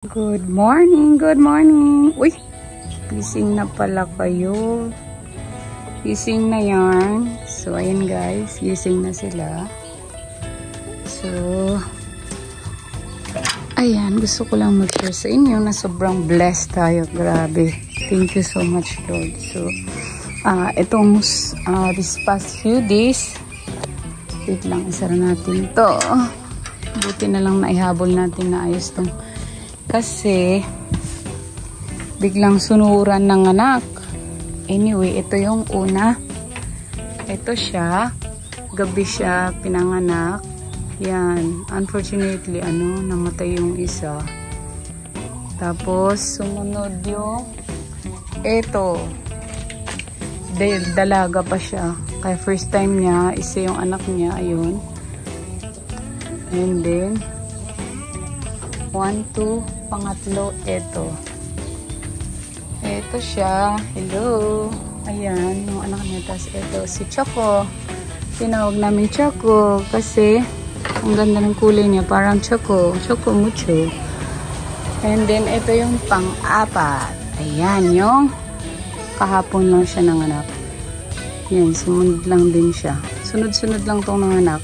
Good morning, good morning. Uy, gising na pala kayo. Gising na yan. So, ayan guys, gising na sila. So, ayan, gusto ko lang mag-share sa inyo na sobrang blessed tayo. Grabe. Thank you so much, Lord. So, itong this past few days, wait lang, isara natin to. Buti na lang naihabol natin na ayos tong kasi biglang sunuran ng anak. Anyway, ito yung una. Ito siya. Gabi siya pinanganak. Yan. Unfortunately, namatay yung isa. Tapos, sumunod yung ito. Dalaga pa siya. Kaya first time niya, isa yung anak niya. Ayun. And then, 1, 2, pangatlo, ito siya. Hello. Ayan, yung anak niya. Tapos ito, si Choco. Tinawag namin Choco kasi ang ganda ng kulay niya. Parang Choco. Choco mucho. And then, ito yung pang-apat. Ayan, yung kahapon lang siya nanganak. Ayan, sumunod lang din siya. Sunod-sunod lang tong nanganak.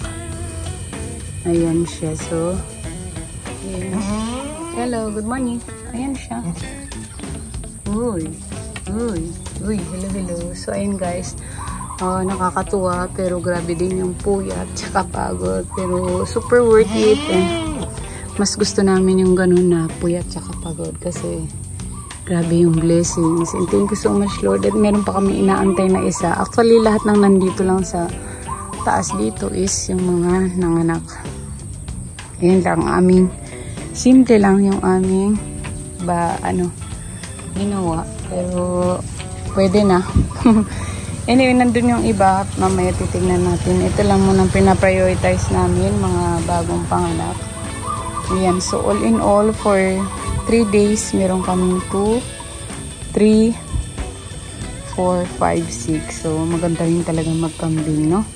Ayan siya. So, ayan. Hello, good morning. Ayan siya. Uy, hello. So, ayan guys. Nakakatuwa, pero grabe din yung puyat, tsaka pagod. Pero, super worth it. And mas gusto namin yung ganun na puyat, tsaka pagod. Kasi, grabe yung blessings. And thank you so much, Lord. At meron pa kami inaantay na isa. Actually, lahat ng nandito lang sa taas dito is yung mga nanganak. Ayan lang aming simple lang yung aming ginawa, pero pwede na. Anyway, nandun yung iba, mamaya titignan natin. Ito lang muna pinaprioritize namin, mga bagong panganak. Ayan, so all in all for 3 days meron kaming 2, 3, 4, 5, 6. So maganda rin talaga magkambing, no?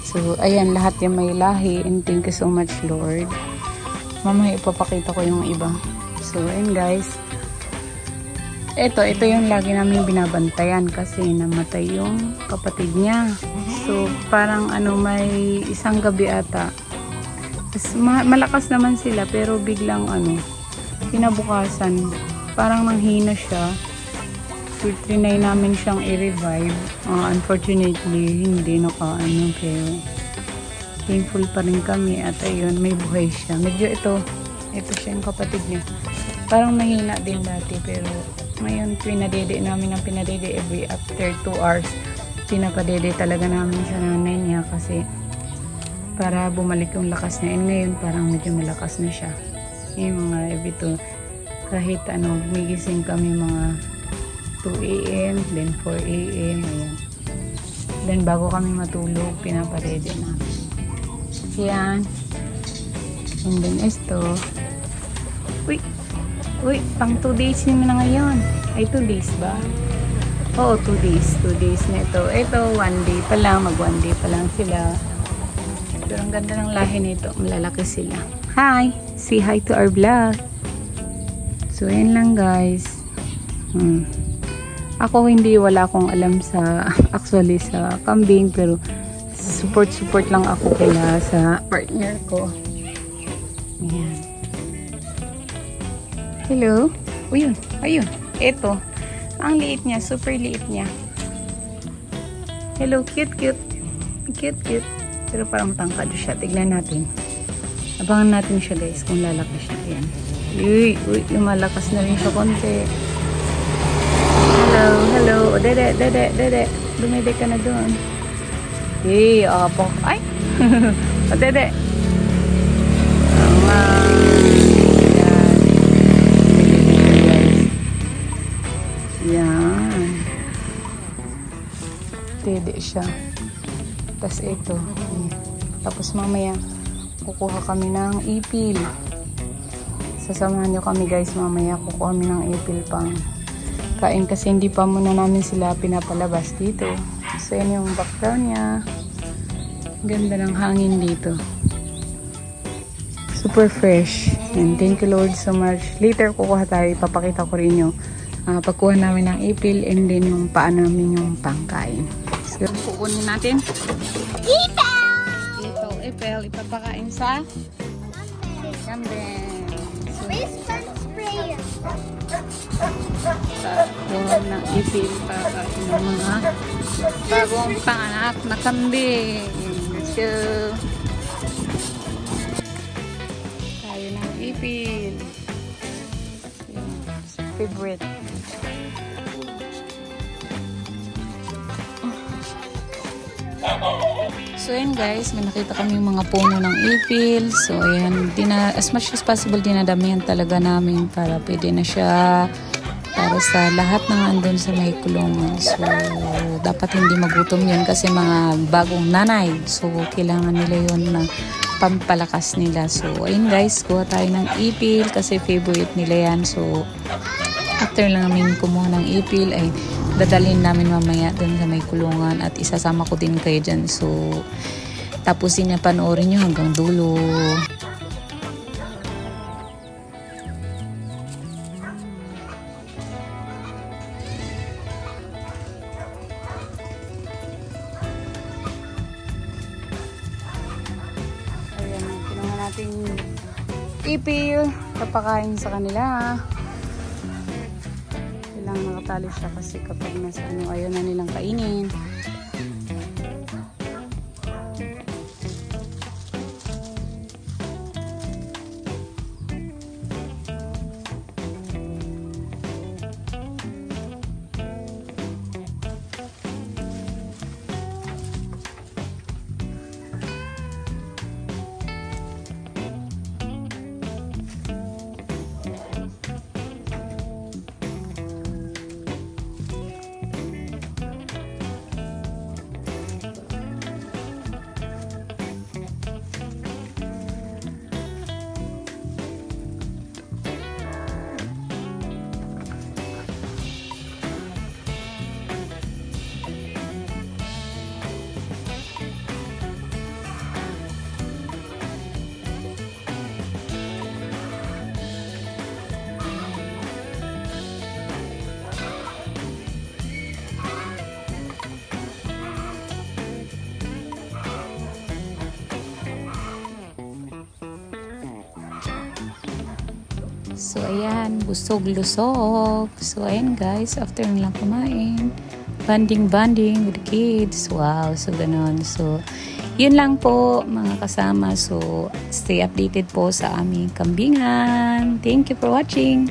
So ayan, lahat yung may lahi, and thank you so much, Lord. Mamaya ipapakita ko yung iba. So, ayun guys. Ito yung lagi namin binabantayan kasi namatay yung kapatid niya. So, parang may isang gabi ata. Malakas naman sila pero biglang kinabukasan, parang nanghina siya. So, trinay namin siyang i-revive. Unfortunately, hindi pero thankful pa rin kami at ayun, may buhay siya. Medyo ito siya yung kapatid niya. Parang mahina din dati pero ngayon pinadede namin ng pinadede every after 2 hours. Pinapadede talaga namin sa nanay niya kasi para bumalik yung lakas niya. And ngayon parang medyo malakas na siya. Yung mga every 2, kahit gumigising kami mga 2 AM, then 4 AM, ayan. Then bago kami matulog, pinapadede namin. Yan. And then ito. Uy, pang 2 days yun na ngayon. Ay, 2 days ba? Oo, 2 days. 2 days na ito. Ito, 1 day pa lang. Mag 1 day pa lang sila. Pero ang ganda ng lahi nito. Malalaki sila. Hi! Say hi to our vlog. So, yan lang guys. Ako wala akong alam actually sa kambing, pero support lang ako kaya sa partner ko. Ayan. Hello. Ayun. Ito. Ang liit niya. Super liit niya. Hello. Cute. Pero parang tangkad siya. Tignan natin. Abangan natin siya guys kung lalaki siya. Ayan. Uy. Lumalakas na rin siya konti. Hello. Dede. Dumede ka na doon. Hey, apo. Ay! Dede. Yan. Dede siya. Tapos ito. Tapos mamaya, kukuha kami ng ipil. Sasamahan nyo kami guys mamaya. Kukuha kami ng ipil pang kain kasi hindi pa muna namin sila pinapalabas dito. So, yan yung background niya. Ganda ng hangin dito. Super fresh. And thank you Lord so much. Later kukuha tayo. Ipapakita ko rin yung pagkuha namin ng ipil and then yung paano namin yung pangkain. So, kukunin natin. Ipil. Ipapakain sa kambing. So, kuha ng ipil para yung mga bagong panganak na kambing. Let's go. Tayo ng ipil. Favorite. So ayan guys, may nakita kami yung mga puno ng ipil. So ayan, as much as possible dinadamihan talaga namin para pwede na siya para sa lahat ng andun sa may kulungan. So dapat hindi magutom yun kasi mga bagong nanay. So kailangan nila yun na pampalakas nila. So ayun guys, kuha tayo ng ipil kasi favorite nila yan. So after lang namin kumuha ng ipil ay dadalhin namin mamaya dun sa may kulungan at isasama ko din kayo dyan. So tapusin niya, panoorin nyo hanggang dulo. Ayan, kinuha natin ipil, papakain sa kanila. Nakatali siya kasi kapag nasa ayaw na nilang kainin. So, ayan, busog-lusog. So, ayan guys, after nilang kumain, banding-banding with the kids. Wow, so ganon. So, yun lang po mga kasama. So, stay updated po sa aming kambingan. Thank you for watching.